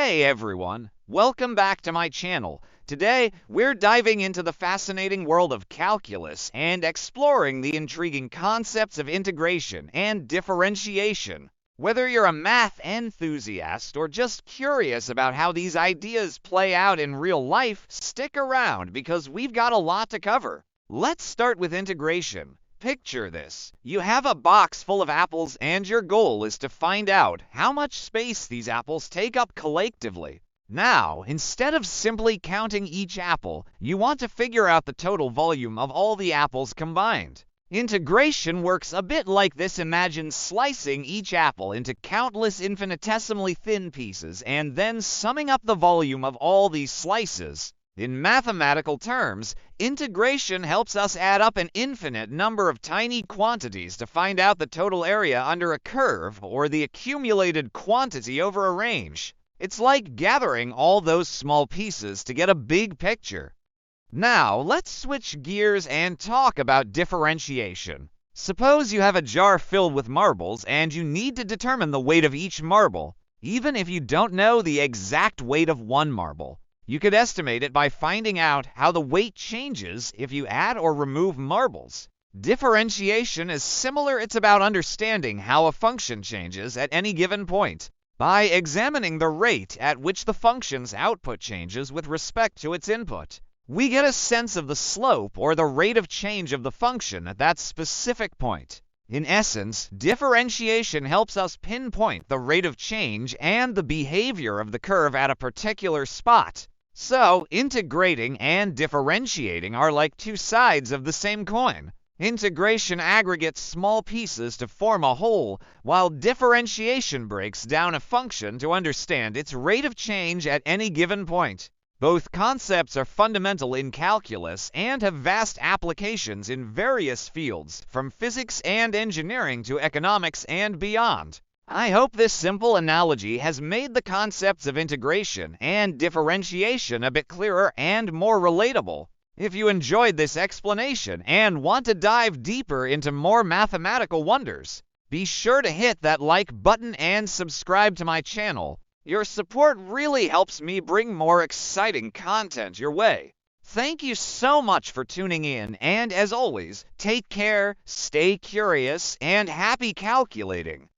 Hey everyone, welcome back to my channel. Today, we're diving into the fascinating world of calculus and exploring the intriguing concepts of integration and differentiation. Whether you're a math enthusiast or just curious about how these ideas play out in real life, stick around because we've got a lot to cover. Let's start with integration. Picture this. You have a box full of apples and your goal is to find out how much space these apples take up collectively. Now, instead of simply counting each apple, you want to figure out the total volume of all the apples combined. Integration works a bit like this. Imagine slicing each apple into countless infinitesimally thin pieces and then summing up the volume of all these slices. In mathematical terms, integration helps us add up an infinite number of tiny quantities to find out the total area under a curve or the accumulated quantity over a range. It's like gathering all those small pieces to get a big picture. Now, let's switch gears and talk about differentiation. Suppose you have a jar filled with marbles and you need to determine the weight of each marble, even if you don't know the exact weight of one marble. You could estimate it by finding out how the weight changes if you add or remove marbles. Differentiation is similar. It's about understanding how a function changes at any given point. By examining the rate at which the function's output changes with respect to its input, we get a sense of the slope or the rate of change of the function at that specific point. In essence, differentiation helps us pinpoint the rate of change and the behavior of the curve at a particular spot. So, integrating and differentiating are like two sides of the same coin. Integration aggregates small pieces to form a whole, while differentiation breaks down a function to understand its rate of change at any given point. Both concepts are fundamental in calculus and have vast applications in various fields, from physics and engineering to economics and beyond. I hope this simple analogy has made the concepts of integration and differentiation a bit clearer and more relatable. If you enjoyed this explanation and want to dive deeper into more mathematical wonders, be sure to hit that like button and subscribe to my channel. Your support really helps me bring more exciting content your way. Thank you so much for tuning in, and as always, take care, stay curious, and happy calculating.